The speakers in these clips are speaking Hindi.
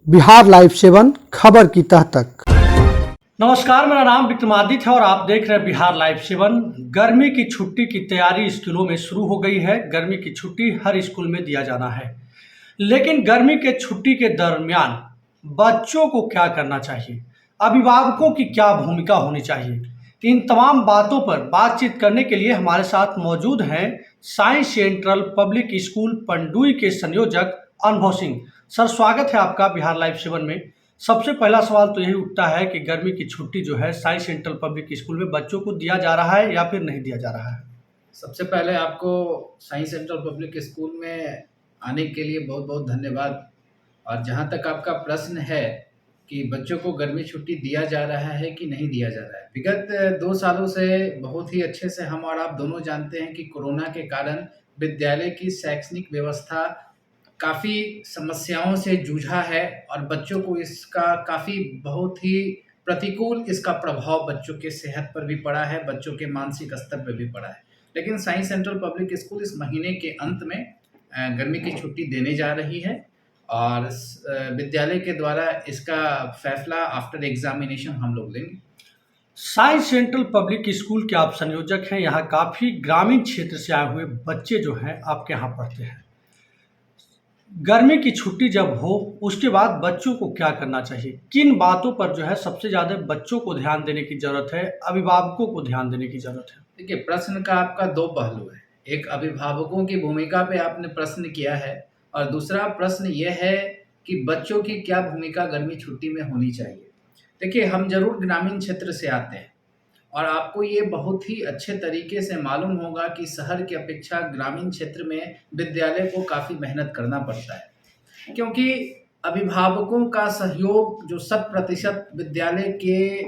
बिहार लाइव 7 खबर की तह तक। नमस्कार, मेरा नाम विक्रमादित्य है और आप देख रहे हैं बिहार लाइव 7। गर्मी की छुट्टी की तैयारी स्कूलों में शुरू हो गई है। गर्मी की छुट्टी हर स्कूल में दिया जाना है, लेकिन गर्मी के छुट्टी के दरमियान बच्चों को क्या करना चाहिए, अभिभावकों की क्या भूमिका होनी चाहिए, इन तमाम बातों पर बातचीत करने के लिए हमारे साथ मौजूद हैं साइंस सेंट्रल पब्लिक स्कूल पंडुई के संयोजक अनुभव सिंह। सर, स्वागत है आपका बिहार लाइव 7 में। सबसे पहला सवाल तो यही उठता है कि गर्मी की छुट्टी जो है साइंस सेंट्रल पब्लिक स्कूल में बच्चों को दिया जा रहा है या फिर नहीं दिया जा रहा है? सबसे पहले आपको साइंस सेंट्रल पब्लिक स्कूल में आने के लिए बहुत बहुत धन्यवाद। और जहाँ तक आपका प्रश्न है कि बच्चों को गर्मी छुट्टी दिया जा रहा है कि नहीं दिया जा रहा है, विगत 2 सालों से बहुत ही अच्छे से हम और आप दोनों जानते हैं कि कोरोना के कारण विद्यालय की शैक्षणिक व्यवस्था काफ़ी समस्याओं से जूझा है और बच्चों को इसका काफ़ी बहुत ही प्रतिकूल इसका प्रभाव बच्चों के सेहत पर भी पड़ा है, बच्चों के मानसिक स्तर पर भी पड़ा है। लेकिन साइंस सेंट्रल पब्लिक स्कूल इस महीने के अंत में गर्मी की छुट्टी देने जा रही है और विद्यालय के द्वारा इसका फैसला आफ्टर एग्जामिनेशन हम लोग लेंगे। साइंस सेंट्रल पब्लिक स्कूल के आप संयोजक हैं। यहाँ काफ़ी ग्रामीण क्षेत्र से आए हुए बच्चे जो हैं आपके यहाँ पढ़ते हैं। गर्मी की छुट्टी जब हो उसके बाद बच्चों को क्या करना चाहिए, किन बातों पर जो है सबसे ज़्यादा बच्चों को ध्यान देने की ज़रूरत है, अभिभावकों को ध्यान देने की ज़रूरत है? देखिए, प्रश्न का आपका 2 पहलू है। एक अभिभावकों की भूमिका पे आपने प्रश्न किया है और दूसरा प्रश्न ये है कि बच्चों की क्या भूमिका गर्मी छुट्टी में होनी चाहिए। देखिए, हम ज़रूर ग्रामीण क्षेत्र से आते हैं और आपको ये बहुत ही अच्छे तरीके से मालूम होगा कि शहर की अपेक्षा ग्रामीण क्षेत्र में विद्यालय को काफ़ी मेहनत करना पड़ता है, क्योंकि अभिभावकों का सहयोग जो 100% विद्यालय के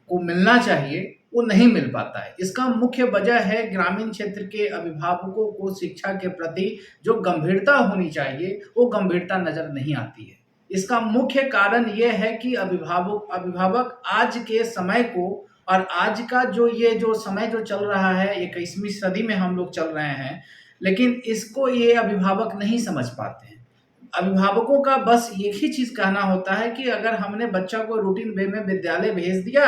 को मिलना चाहिए वो नहीं मिल पाता है। इसका मुख्य वजह है ग्रामीण क्षेत्र के अभिभावकों को शिक्षा के प्रति जो गंभीरता होनी चाहिए वो गंभीरता नज़र नहीं आती है। इसका मुख्य कारण ये है कि अभिभावक आज के समय को और आज का जो समय जो चल रहा है, 21वीं सदी में हम लोग चल रहे हैं, लेकिन इसको ये अभिभावक नहीं समझ पाते हैं। अभिभावकों का बस एक ही चीज़ कहना होता है कि अगर हमने बच्चा को रूटीन वे में विद्यालय भेज दिया,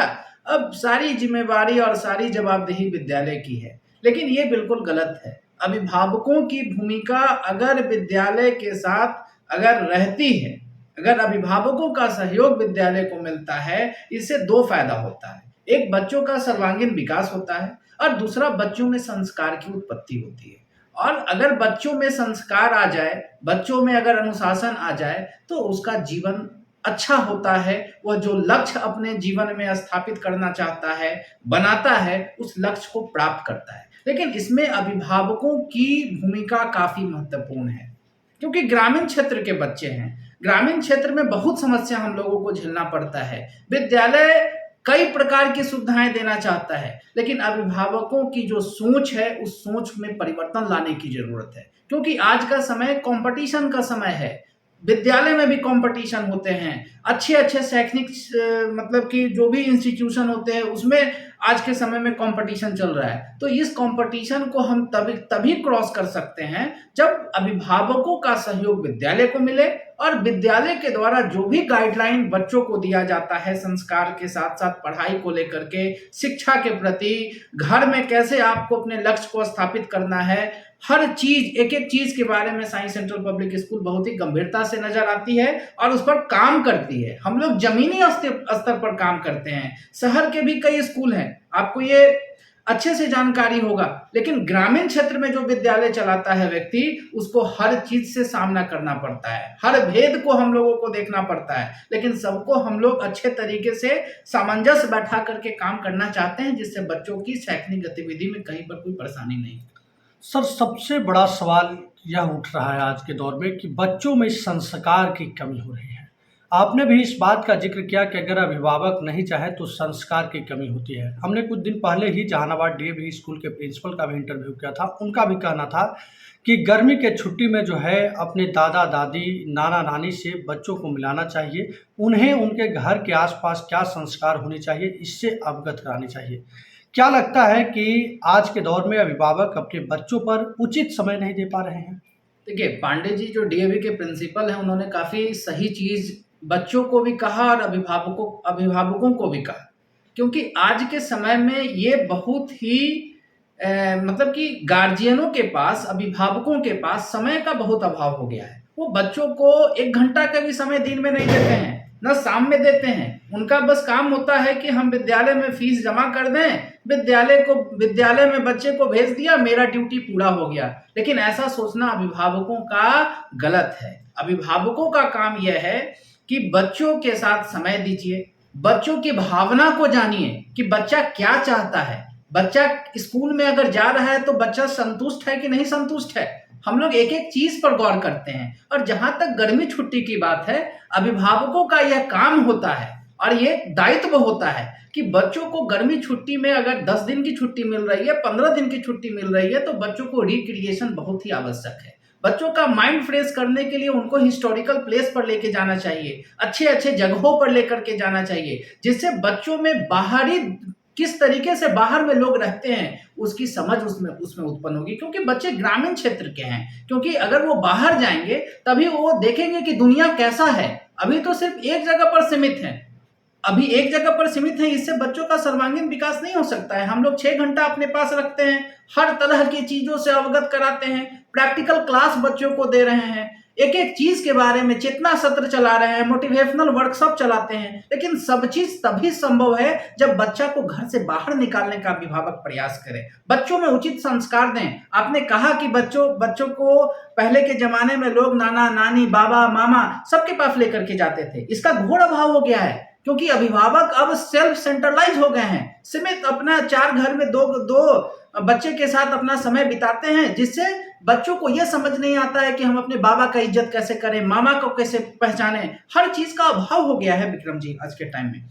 अब सारी जिम्मेवारी और सारी जवाबदेही विद्यालय की है। लेकिन ये बिल्कुल गलत है। अभिभावकों की भूमिका अगर विद्यालय के साथ अगर रहती है, अगर अभिभावकों का सहयोग विद्यालय को मिलता है, इससे 2 फायदा होता है। एक, बच्चों का सर्वांगीण विकास होता है और दूसरा, बच्चों में संस्कार की उत्पत्ति होती है। और अगर बच्चों में संस्कार आ जाए, बच्चों में अगर अनुशासन आ जाए, तो उसका जीवन अच्छा होता है। वह जो लक्ष्य अपने जीवन में स्थापित करना चाहता है, बनाता है, उस लक्ष्य को प्राप्त करता है। लेकिन इसमें अभिभावकों की भूमिका काफ़ी महत्वपूर्ण है, क्योंकि ग्रामीण क्षेत्र के बच्चे हैं। ग्रामीण क्षेत्र में बहुत समस्या हम लोगों को झेलना पड़ता है। विद्यालय कई प्रकार की सुविधाएं देना चाहता है, लेकिन अभिभावकों की जो सोच है उस सोच में परिवर्तन लाने की जरूरत है, क्योंकि आज का समय कंपटीशन का समय है। विद्यालय में भी कंपटीशन होते हैं, अच्छे शैक्षणिक मतलब कि जो भी इंस्टीट्यूशन होते हैं उसमें आज के समय में कंपटीशन चल रहा है। तो इस कंपटीशन को हम तभी क्रॉस कर सकते हैं जब अभिभावकों का सहयोग विद्यालय को मिले और विद्यालय के द्वारा जो भी गाइडलाइन बच्चों को दिया जाता है, संस्कार के साथ साथ पढ़ाई को लेकर के, शिक्षा के प्रति, घर में कैसे आपको अपने लक्ष्य को स्थापित करना है, हर चीज, एक एक चीज के बारे में साइंस सेंट्रल पब्लिक स्कूल बहुत ही गंभीरता से नजर आती है और उस पर काम करती है। हम लोग जमीनी स्तर पर काम करते हैं। शहर के भी कई स्कूल हैं, आपको ये अच्छे से जानकारी होगा, लेकिन ग्रामीण क्षेत्र में जो विद्यालय चलाता है व्यक्ति, उसको हर चीज से सामना करना पड़ता है, हर भेद को हम लोगों को देखना पड़ता है। लेकिन सबको हम लोग अच्छे तरीके से सामंजस्य बैठा करके काम करना चाहते हैं, जिससे बच्चों की शैक्षणिक गतिविधि में कहीं पर कोई परेशानी नहीं। सर, सबसे बड़ा सवाल यह उठ रहा है आज के दौर में कि बच्चों में संस्कार की कमी हो रही है। आपने भी इस बात का जिक्र किया कि अगर अभिभावक नहीं चाहे तो संस्कार की कमी होती है। हमने कुछ दिन पहले ही जहानाबाद डीएवी स्कूल के प्रिंसिपल का भी इंटरव्यू किया था। उनका भी कहना था कि गर्मी के छुट्टी में जो है अपने दादा दादी, नाना नानी से बच्चों को मिलाना चाहिए, उन्हें उनके घर के आसपास क्या संस्कार होने चाहिए इससे अवगत करानी चाहिए। क्या लगता है कि आज के दौर में अभिभावक अपने बच्चों पर उचित समय नहीं दे पा रहे हैं? देखिए, पांडे जी जो डीएवी के प्रिंसिपल हैं, उन्होंने काफ़ी सही चीज़ बच्चों को भी कहा और अभिभावकों को भी कहा, क्योंकि आज के समय में ये बहुत ही मतलब कि गार्जियनों के पास, अभिभावकों के पास समय का बहुत अभाव हो गया है। वो बच्चों को 1 घंटा का भी समय दिन में नहीं देते हैं, ना शाम में देते हैं। उनका बस काम होता है कि हम विद्यालय में फीस जमा कर दें, विद्यालय में बच्चे को भेज दिया, मेरा ड्यूटी पूरा हो गया। लेकिन ऐसा सोचना अभिभावकों का गलत है। अभिभावकों का काम यह है कि बच्चों के साथ समय दीजिए, बच्चों की भावना को जानिए कि बच्चा क्या चाहता है। बच्चा स्कूल में अगर जा रहा है तो बच्चा संतुष्ट है कि नहीं संतुष्ट है। हम लोग एक एक चीज पर गौर करते हैं। और जहां तक गर्मी छुट्टी की बात है, अभिभावकों का यह काम होता है और ये दायित्व होता है कि बच्चों को गर्मी छुट्टी में अगर 10 दिन की छुट्टी मिल रही है, 15 दिन की छुट्टी मिल रही है, तो बच्चों को रिक्रिएशन बहुत ही आवश्यक है। बच्चों का माइंड फ्रेश करने के लिए उनको हिस्टोरिकल प्लेस पर लेके जाना चाहिए, अच्छे अच्छे जगहों पर लेकर के जाना चाहिए, जिससे बच्चों में बाहरी किस तरीके से बाहर में लोग रहते हैं उसकी समझ उसमें उत्पन्न होगी। क्योंकि बच्चे ग्रामीण क्षेत्र के हैं, क्योंकि अगर वो बाहर जाएंगे तभी वो देखेंगे कि दुनिया कैसा है। अभी तो सिर्फ एक जगह पर सीमित है, इससे बच्चों का सर्वांगीण विकास नहीं हो सकता है। हम लोग 6 घंटा अपने पास रखते हैं, हर तरह की चीजों से अवगत कराते हैं, प्रैक्टिकल क्लास बच्चों को दे रहे हैं, एक एक चीज के बारे में चेतना सत्र चला रहे हैं, मोटिवेशनल वर्कशॉप चलाते हैं। लेकिन सब चीज तभी संभव है जब बच्चा को घर से बाहर निकालने का अभिभावक प्रयास करे, बच्चों में उचित संस्कार दें। आपने कहा कि बच्चों को पहले के जमाने में लोग नाना नानी, बाबा मामा सबके पास लेकर के जाते थे। इसका घोर अभाव हो गया है, क्योंकि अभिभावक अब सेल्फ सेंट्रलाइज हो गए हैं, सीमित अपना 4 घर में दो बच्चे के साथ अपना समय बिताते हैं, जिससे बच्चों को यह समझ नहीं आता है कि हम अपने बाबा का इज्जत कैसे करें, मामा को कैसे पहचाने। हर चीज का अभाव हो गया है विक्रम जी आज के टाइम में।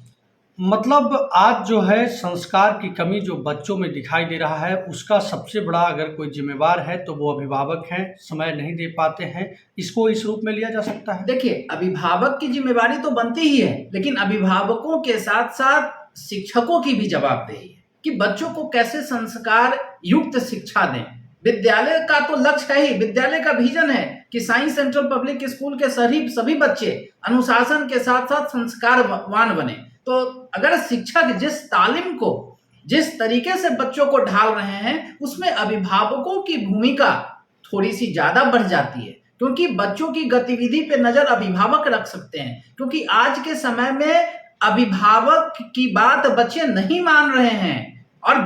मतलब आज जो है संस्कार की कमी जो बच्चों में दिखाई दे रहा है, उसका सबसे बड़ा अगर कोई जिम्मेवार है तो वो अभिभावक हैं, समय नहीं दे पाते हैं। इसको इस रूप में लिया जा सकता है। देखिए, अभिभावक की जिम्मेवारी तो बनती ही है, लेकिन अभिभावकों के साथ साथ शिक्षकों की भी जवाबदेही है कि बच्चों को कैसे संस्कार युक्त शिक्षा दें। विद्यालय का तो लक्ष्य है ही, विद्यालय का विजन है कि साई सेंट्रल पब्लिक स्कूल के सभी बच्चे अनुशासन के साथ साथ संस्कारवान बने। तो अगर शिक्षक जिस तालीम को जिस तरीके से बच्चों को ढाल रहे हैं, उसमें अभिभावकों की भूमिका थोड़ी सी ज्यादा बढ़ जाती है, क्योंकि बच्चों की गतिविधि पे नजर अभिभावक रख सकते हैं। क्योंकि आज के समय में अभिभावक की बात बच्चे नहीं मान रहे हैं, और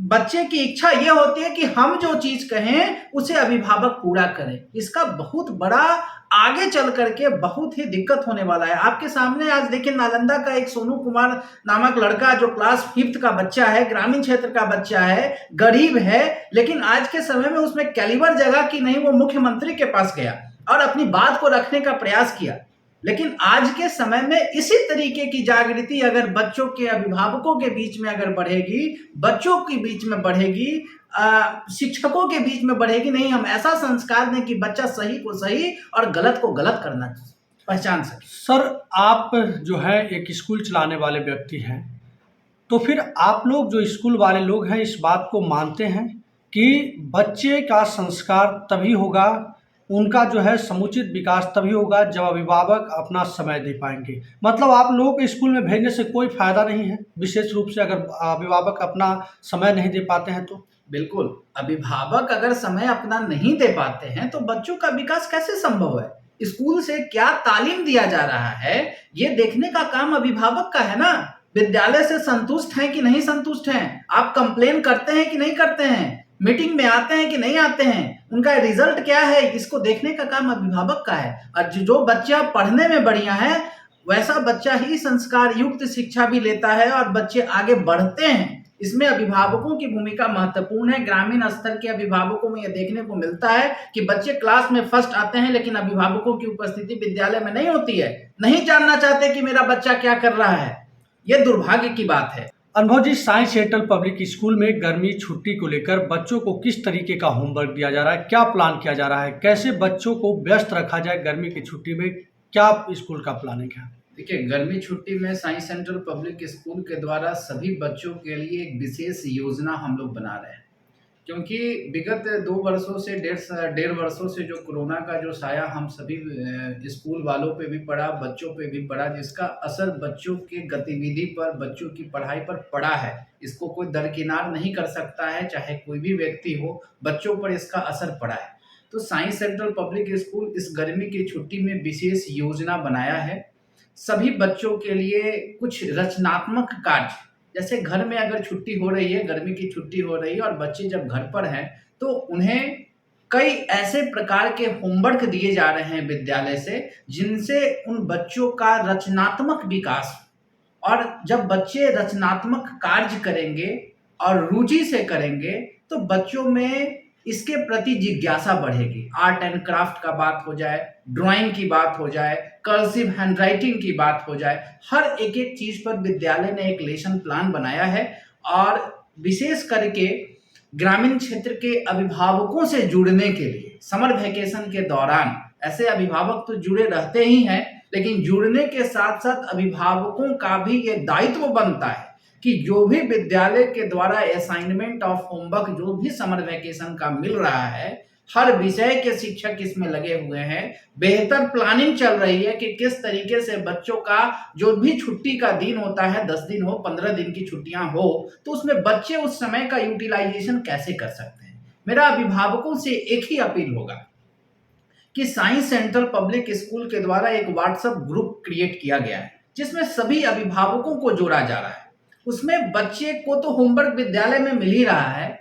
बच्चे की इच्छा यह होती है कि हम जो चीज कहें उसे अभिभावक पूरा करें। इसका बहुत बड़ा आगे चल करके बहुत ही दिक्कत होने वाला है। आपके सामने आज देखिए, नालंदा का एक सोनू कुमार नामक लड़का जो क्लास 5th का बच्चा है, ग्रामीण क्षेत्र का बच्चा है, गरीब है, लेकिन आज के समय में उसमें कैलिबर जगह की नहीं, वो मुख्यमंत्री के पास गया और अपनी बात को रखने का प्रयास किया। लेकिन आज के समय में इसी तरीके की जागृति अगर बच्चों के अभिभावकों के बीच में अगर बढ़ेगी, बच्चों के बीच में बढ़ेगी, शिक्षकों के बीच में बढ़ेगी, नहीं, हम ऐसा संस्कार दें कि बच्चा सही को सही और गलत को गलत करना पहचान सके। सर, आप जो है एक स्कूल चलाने वाले व्यक्ति हैं, तो फिर आप लोग जो स्कूल वाले लोग हैं इस बात को मानते हैं कि बच्चे का संस्कार तभी होगा, उनका जो है समुचित विकास तभी होगा जब अभिभावक अपना समय दे पाएंगे। मतलब आप लोगों को स्कूल में भेजने से कोई फायदा नहीं है, विशेष रूप से अगर अभिभावक अपना समय नहीं दे पाते हैं तो? बिल्कुल, अभिभावक अगर समय अपना नहीं दे पाते हैं तो बच्चों का विकास कैसे संभव है? स्कूल से क्या तालीम दिया जा रहा है, ये देखने का काम अभिभावक का है ना। विद्यालय से संतुष्ट हैं कि नहीं संतुष्ट हैं, आप कंप्लेन करते हैं कि नहीं करते हैं, मीटिंग में आते हैं कि नहीं आते हैं, उनका रिजल्ट क्या है, इसको देखने का काम अभिभावक का है। और जो बच्चा पढ़ने में बढ़िया है, वैसा बच्चा ही संस्कार युक्त शिक्षा भी लेता है और बच्चे आगे बढ़ते हैं। इसमें अभिभावकों की भूमिका महत्वपूर्ण है। ग्रामीण स्तर के अभिभावकों में यह देखने को मिलता है कि बच्चे क्लास में फर्स्ट आते हैं, लेकिन अभिभावकों की उपस्थिति विद्यालय में नहीं होती है, नहीं जानना चाहते कि मेरा बच्चा क्या कर रहा है। यह दुर्भाग्य की बात है। अनुभव जी, साई सेंट्रल पब्लिक स्कूल में गर्मी छुट्टी को लेकर बच्चों को किस तरीके का होमवर्क दिया जा रहा है, क्या प्लान किया जा रहा है, कैसे बच्चों को व्यस्त रखा जाए गर्मी की छुट्टी में, क्या स्कूल का प्लानिंग है? देखिए, गर्मी छुट्टी में साई सेंट्रल पब्लिक स्कूल के द्वारा सभी बच्चों के लिए एक विशेष योजना हम लोग बना रहे हैं। क्योंकि विगत 2 वर्षों से डेढ़ वर्षों से जो कोरोना का जो साया हम सभी स्कूल वालों पे भी पड़ा, बच्चों पे भी पड़ा, जिसका असर बच्चों की गतिविधि पर, बच्चों की पढ़ाई पर पड़ा है। इसको कोई दरकिनार नहीं कर सकता है, चाहे कोई भी व्यक्ति हो, बच्चों पर इसका असर पड़ा है। तो साइंस सेंट्रल पब्लिक स्कूल इस गर्मी की छुट्टी में विशेष योजना बनाया है। सभी बच्चों के लिए कुछ रचनात्मक कार्य, जैसे घर में अगर छुट्टी हो रही है, गर्मी की छुट्टी हो रही है और बच्चे जब घर पर हैं, तो उन्हें कई ऐसे प्रकार के होमवर्क दिए जा रहे हैं विद्यालय से, जिनसे उन बच्चों का रचनात्मक विकास हो। और जब बच्चे रचनात्मक कार्य करेंगे और रुचि से करेंगे, तो बच्चों में इसके प्रति जिज्ञासा बढ़ेगी। आर्ट एंड क्राफ्ट का बात हो जाए, ड्राइंग की बात हो जाए, कर्सिव हैंडराइटिंग की बात हो जाए, हर एक एक चीज पर विद्यालय ने एक लेसन प्लान बनाया है। और विशेष करके ग्रामीण क्षेत्र के अभिभावकों से जुड़ने के लिए समर वैकेशन के दौरान, ऐसे अभिभावक तो जुड़े रहते ही हैं, लेकिन जुड़ने के साथ साथ अभिभावकों का भी ये दायित्व बनता है कि जो भी विद्यालय के द्वारा असाइनमेंट ऑफ होमवर्क जो भी समर वैकेशन का मिल रहा है, हर विषय के शिक्षक इसमें लगे हुए हैं। बेहतर प्लानिंग चल रही है कि किस तरीके से बच्चों का जो भी छुट्टी का दिन होता है, 10 दिन हो, 15 दिन की छुट्टियां हो, तो उसमें बच्चे उस समय का यूटिलाइजेशन कैसे कर सकते हैं। मेरा अभिभावकों से एक ही अपील होगा कि साइंस सेंट्रल पब्लिक स्कूल के द्वारा एक व्हाट्सएप ग्रुप क्रिएट किया गया है, जिसमें सभी अभिभावकों को जोड़ा जा रहा है। उसमें बच्चे को तो होमवर्क विद्यालय में मिल ही रहा है,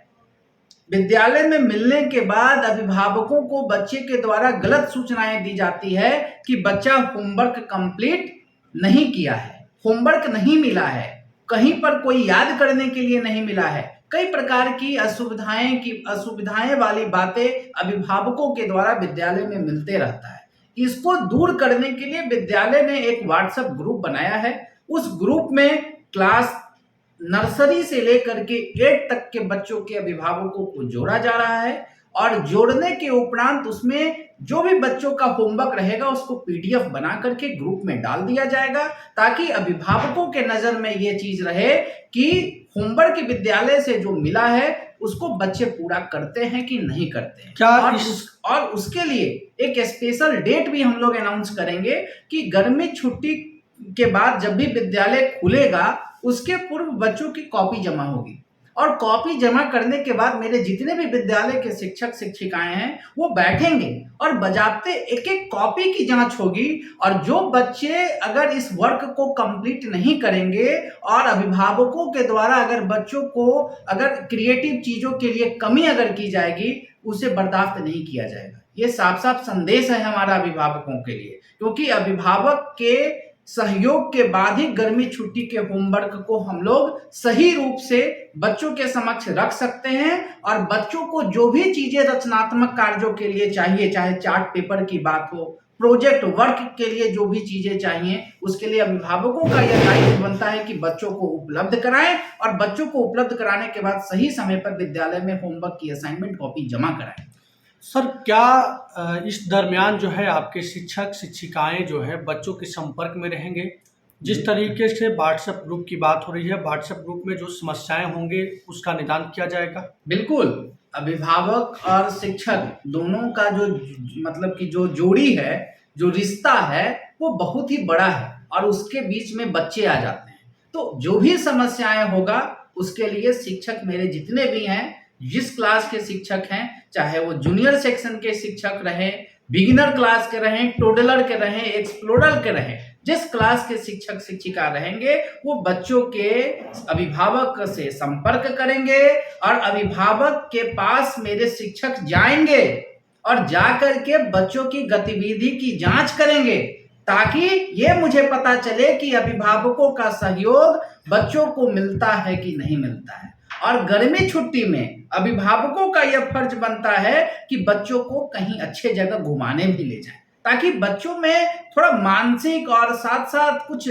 विद्यालय में मिलने के बाद अभिभावकों को बच्चे के द्वारा गलत सूचनाएं दी जाती है कि बच्चा होमवर्क कंप्लीट नहीं किया है, होमवर्क नहीं मिला है, कहीं पर कोई याद करने के लिए नहीं मिला है। कई प्रकार की असुविधाएं वाली बातें अभिभावकों के द्वारा विद्यालय में मिलते रहता है। इसको दूर करने के लिए विद्यालय ने एक व्हाट्सएप ग्रुप बनाया है। उस ग्रुप में क्लास नर्सरी से लेकर के 8 तक के बच्चों के अभिभावकों को जोड़ा जा रहा है, और जोड़ने के उपरांत उसमें जो भी बच्चों का होमवर्क रहेगा उसको पीडीएफ बना करके ग्रुप में डाल दिया जाएगा, ताकि अभिभावकों के नजर में ये चीज रहे कि होमवर्क विद्यालय से जो मिला है उसको बच्चे पूरा करते हैं कि नहीं करते हैं। क्या और उसके लिए एक स्पेशल डेट भी हम लोग अनाउंस करेंगे कि गर्मी छुट्टी के बाद जब भी विद्यालय खुलेगा उसके पूर्व बच्चों की कॉपी जमा होगी, और कॉपी जमा करने के बाद मेरे जितने भी विद्यालय के शिक्षक शिक्षिकाएं हैं वो बैठेंगे और बजाते एक एक कॉपी की जांच होगी। और जो बच्चे अगर इस वर्क को कंप्लीट नहीं करेंगे और अभिभावकों के द्वारा अगर बच्चों को अगर क्रिएटिव चीजों के लिए कमी अगर की जाएगी, उसे बर्दाश्त नहीं किया जाएगा। ये साफ साफ संदेश है हमारा अभिभावकों के लिए, क्योंकि अभिभावक के सहयोग के बाद ही गर्मी छुट्टी के होमवर्क को हम लोग सही रूप से बच्चों के समक्ष रख सकते हैं। और बच्चों को जो भी चीजें रचनात्मक कार्यों के लिए चाहिए, चाहे चार्ट पेपर की बात हो, प्रोजेक्ट वर्क के लिए जो भी चीजें चाहिए, उसके लिए अभिभावकों का यह दायित्व बनता है कि बच्चों को उपलब्ध कराएं, और बच्चों को उपलब्ध कराने के बाद सही समय पर विद्यालय में होमवर्क की असाइनमेंट कॉपी जमा कराएं। सर, क्या इस दरमियान जो है आपके शिक्षक शिक्षिकाएं जो है बच्चों के संपर्क में रहेंगे? जिस तरीके से व्हाट्सएप ग्रुप की बात हो रही है, व्हाट्सएप ग्रुप में जो समस्याएं होंगे उसका निदान किया जाएगा? बिल्कुल, अभिभावक और शिक्षक दोनों का जो मतलब कि जो जोड़ी है, जो रिश्ता है, वो बहुत ही बड़ा है, और उसके बीच में बच्चे आ जाते हैं। तो जो भी समस्याएं होगा उसके लिए शिक्षक मेरे जितने भी हैं, जिस क्लास के शिक्षक हैं, चाहे वो जूनियर सेक्शन के शिक्षक रहें, बिगिनर क्लास के रहें, टोडलर के रहें, एक्सप्लोरर के रहें, जिस क्लास के शिक्षक शिक्षिका रहेंगे वो बच्चों के अभिभावक से संपर्क करेंगे, और अभिभावक के पास मेरे शिक्षक जाएंगे और जाकर के बच्चों की गतिविधि की जांच करेंगे, ताकि ये मुझे पता चले कि अभिभावकों का सहयोग बच्चों को मिलता है कि नहीं मिलता है। और गर्मी छुट्टी में अभिभावकों का यह फर्ज बनता है कि बच्चों को कहीं अच्छे जगह घुमाने भी ले जाएं, ताकि बच्चों में थोड़ा मानसिक और साथ साथ कुछ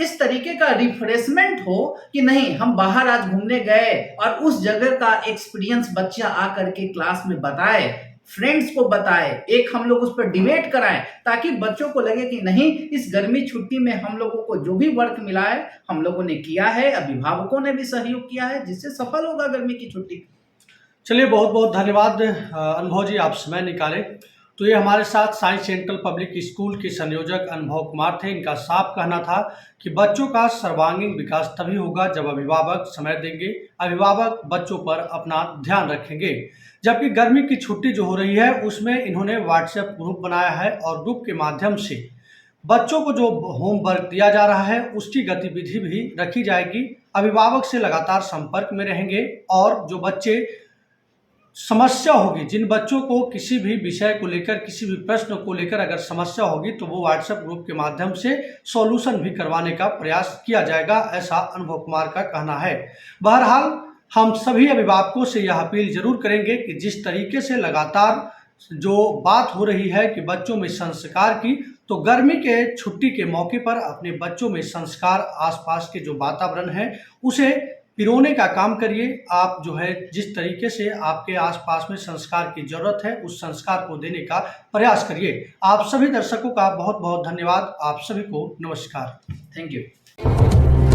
इस तरीके का रिफ्रेशमेंट हो कि नहीं, हम बाहर आज घूमने गए और उस जगह का एक्सपीरियंस बच्चा आकर के क्लास में बताए, फ्रेंड्स को बताए, एक हम लोग उस पर डिबेट कराएं, ताकि बच्चों को लगे कि नहीं, इस गर्मी छुट्टी में हम लोगों को जो भी वर्क मिला है हम लोगों ने किया है, अभिभावकों ने भी सहयोग किया है, जिससे सफल होगा गर्मी की छुट्टी। चलिए, बहुत बहुत धन्यवाद अनुभव जी, आप समय निकाले। तो ये हमारे साथ साइंस सेंट्रल पब्लिक स्कूल के संयोजक अनुभव कुमार थे। इनका साफ कहना था कि बच्चों का सर्वांगीण विकास तभी होगा जब अभिभावक समय देंगे, अभिभावक बच्चों पर अपना ध्यान रखेंगे। जबकि गर्मी की छुट्टी जो हो रही है उसमें इन्होंने व्हाट्सएप ग्रुप बनाया है और ग्रुप के माध्यम से बच्चों को जो होमवर्क दिया जा रहा है उसकी गतिविधि भी रखी जाएगी। अभिभावक से लगातार संपर्क में रहेंगे और जो बच्चे समस्या होगी, जिन बच्चों को किसी भी विषय को लेकर, किसी भी प्रश्न को लेकर अगर समस्या होगी तो वो व्हाट्सएप ग्रुप के माध्यम से सॉल्यूशन भी करवाने का प्रयास किया जाएगा, ऐसा अनुभव कुमार का कहना है। बहरहाल हम सभी अभिभावकों से यह अपील जरूर करेंगे कि जिस तरीके से लगातार जो बात हो रही है कि बच्चों में संस्कार की, तो गर्मी के छुट्टी के मौके पर अपने बच्चों में संस्कार, आसपास के जो वातावरण है उसे पिरोने का काम करिए। आप जो है जिस तरीके से आपके आसपास में संस्कार की जरूरत है उस संस्कार को देने का प्रयास करिए। आप सभी दर्शकों का बहुत बहुत धन्यवाद। आप सभी को नमस्कार। Thank you.